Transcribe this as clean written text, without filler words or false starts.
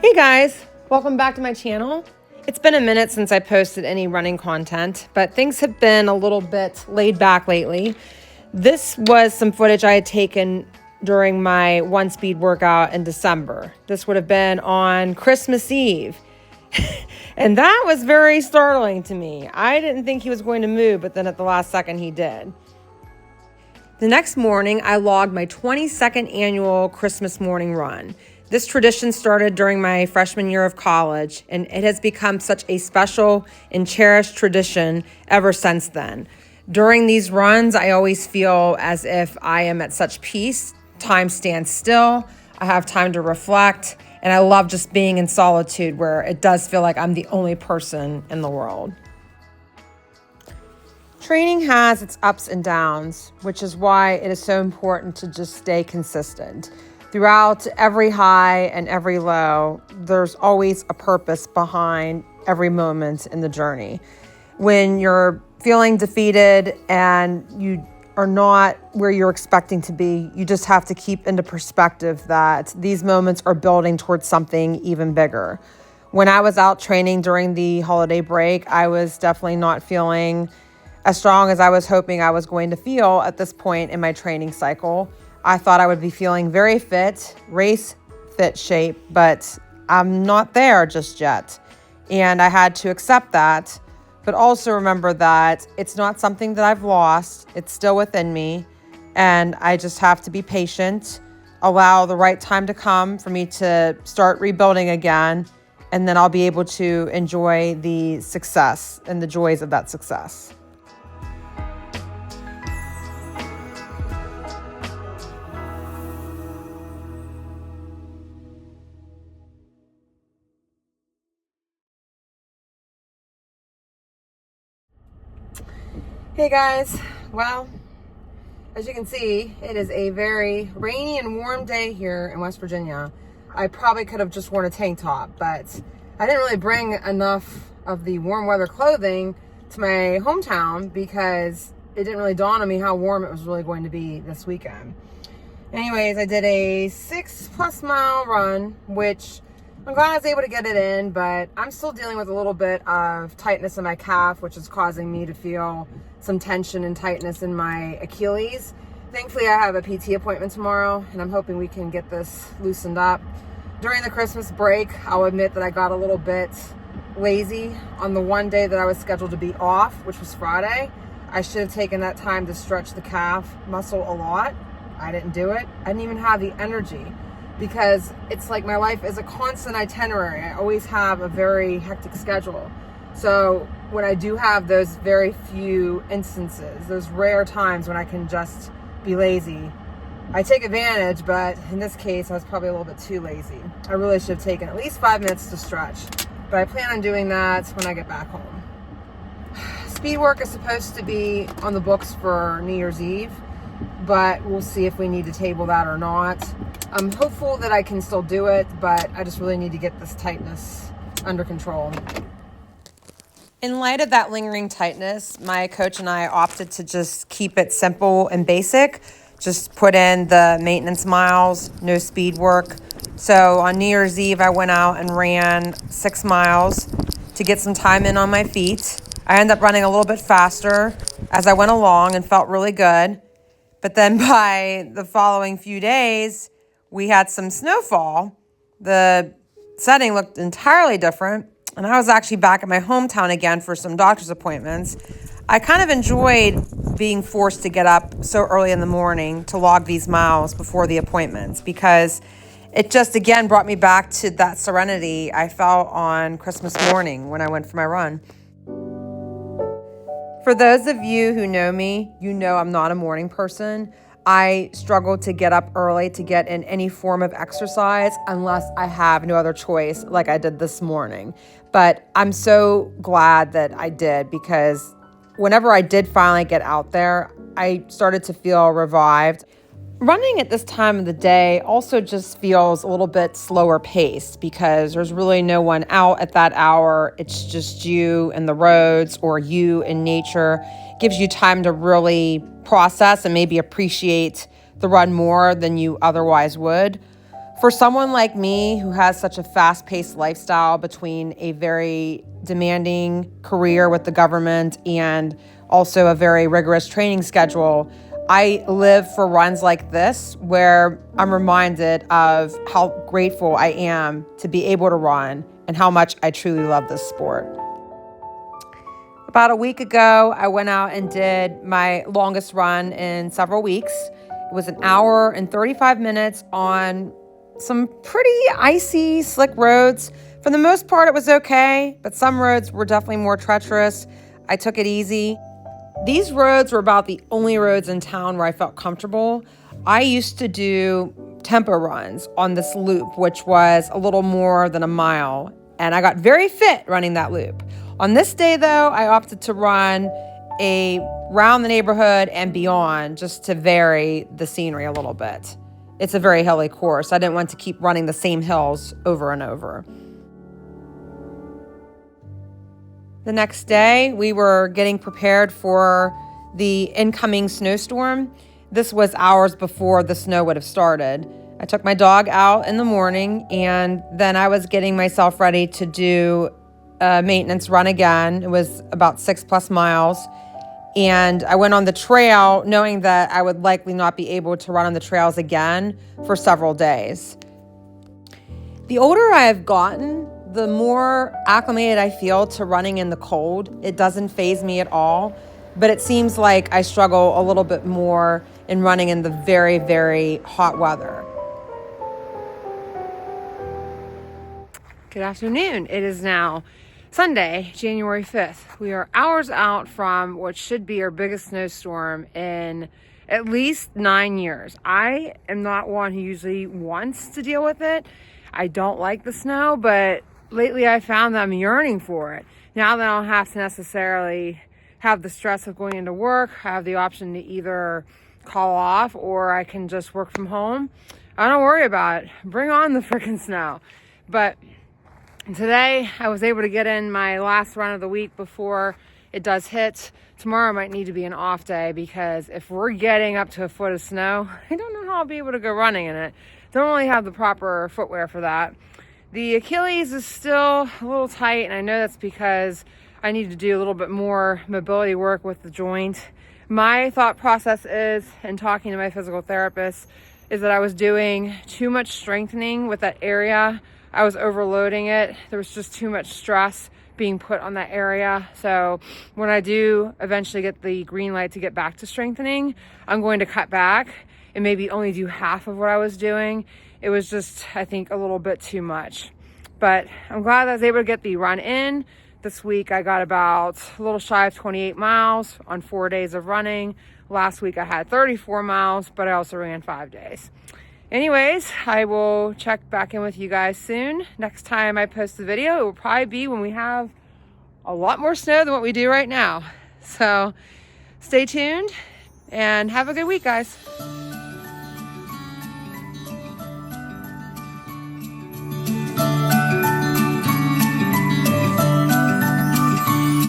Hey guys, welcome back to my channel. It's been a minute since I posted any running content, but things have been a little bit laid back lately. This was some footage I had taken during my one speed workout in December. This would have been on Christmas Eve. And that was very startling to me. I didn't think he was going to move, but then at the last second he did. The next morning, I logged my 22nd annual Christmas morning run. This tradition started during my freshman year of college, and it has become such a special and cherished tradition ever since then. During these runs, I always feel as if I am at such peace. Time stands still. I have time to reflect, and I love just being in solitude where it does feel like I'm the only person in the world. Training has its ups and downs, which is why it is so important to just stay consistent. Throughout every high and every low, there's always a purpose behind every moment in the journey. When you're feeling defeated and you are not where you're expecting to be, you just have to keep into perspective that these moments are building towards something even bigger. When I was out training during the holiday break, I was definitely not feeling as strong as I was hoping I was going to feel at this point in my training cycle. I thought I would be feeling very fit, race fit shape, but I'm not there just yet. And I had to accept that, but also remember that it's not something that I've lost. It's still within me. And I just have to be patient, allow the right time to come for me to start rebuilding again. And then I'll be able to enjoy the success and the joys of that success. Hey guys, well, as you can see, it is a very rainy and warm day here in West Virginia. I probably could have just worn a tank top, but I didn't really bring enough of the warm weather clothing to my hometown because it didn't really dawn on me how warm it was really going to be this weekend. Anyways, I did a 6+ mile run, which I'm glad I was able to get it in, but I'm still dealing with a little bit of tightness in my calf, which is causing me to feel some tension and tightness in my Achilles. Thankfully, I have a PT appointment tomorrow, and I'm hoping we can get this loosened up. During the Christmas break, I'll admit that I got a little bit lazy on the one day that I was scheduled to be off, which was Friday. I should have taken that time to stretch the calf muscle a lot. I didn't do it. I didn't even have the energy because it's like my life is a constant itinerary. I always have a very hectic schedule. So when I do have those very few instances, those rare times when I can just be lazy, I take advantage, but in this case, I was probably a little bit too lazy. I really should have taken at least 5 minutes to stretch, but I plan on doing that when I get back home. Speed work is supposed to be on the books for New Year's Eve, but we'll see if we need to table that or not. I'm hopeful that I can still do it, but I just really need to get this tightness under control. In light of that lingering tightness, my coach and I opted to just keep it simple and basic. Just put in the maintenance miles, no speed work. So on New Year's Eve, I went out and ran 6 miles to get some time in on my feet. I ended up running a little bit faster as I went along and felt really good. But then by the following few days, we had some snowfall. The setting looked entirely different. And I was actually back at my hometown again for some doctor's appointments. I kind of enjoyed being forced to get up so early in the morning to log these miles before the appointments because it just, again, brought me back to that serenity I felt on Christmas morning when I went for my run. For those of you who know me, you know I'm not a morning person. I struggle to get up early to get in any form of exercise unless I have no other choice like I did this morning. But I'm so glad that I did because whenever I did finally get out there, I started to feel revived. Running at this time of the day also just feels a little bit slower paced because there's really no one out at that hour. It's just you and the roads or you and nature. It gives you time to really process and maybe appreciate the run more than you otherwise would. For someone like me who has such a fast-paced lifestyle between a very demanding career with the government and also a very rigorous training schedule, I live for runs like this where I'm reminded of how grateful I am to be able to run and how much I truly love this sport. About a week ago, I went out and did my longest run in several weeks. It was 1 hour and 35 minutes on some pretty icy, slick roads. For the most part, it was okay, but some roads were definitely more treacherous. I took it easy. These roads were about the only roads in town where I felt comfortable. I used to do tempo runs on this loop, which was a little more than a mile, and I got very fit running that loop. On this day, though, I opted to run a round the neighborhood and beyond just to vary the scenery a little bit. It's a very hilly course. I didn't want to keep running the same hills over and over. The next day, we were getting prepared for the incoming snowstorm. This was hours before the snow would have started. I took my dog out in the morning, and then I was getting myself ready to do a maintenance run again. It was about 6+ miles. And I went on the trail knowing that I would likely not be able to run on the trails again for several days. The older I have gotten, the more acclimated I feel to running in the cold. It doesn't faze me at all, but it seems like I struggle a little bit more in running in the very, very hot weather. Good afternoon. It is now Sunday, January 5th. We are hours out from what should be our biggest snowstorm in at least 9 years. I am not one who usually wants to deal with it. I don't like the snow, but lately I found that I'm yearning for it. Now that I don't have to necessarily have the stress of going into work, I have the option to either call off or I can just work from home. I don't worry about it. Bring on the freaking snow. But today, I was able to get in my last run of the week before it does hit. Tomorrow might need to be an off day because if we're getting up to a foot of snow, I don't know how I'll be able to go running in it. Don't really have the proper footwear for that. The Achilles is still a little tight, and I know that's because I need to do a little bit more mobility work with the joint. My thought process is, in talking to my physical therapist, is that I was doing too much strengthening with that area. I was overloading it. There was just too much stress being put on that area. So when I do eventually get the green light to get back to strengthening, I'm going to cut back and maybe only do half of what I was doing. It was just, I think, a little bit too much. But I'm glad I was able to get the run in. This week I got about a little shy of 28 miles on 4 days of running. Last week I had 34 miles, but I also ran 5 days. Anyways, I will check back in with you guys soon. Next time I post the video, it will probably be when we have a lot more snow than what we do right now. So stay tuned and have a good week, guys.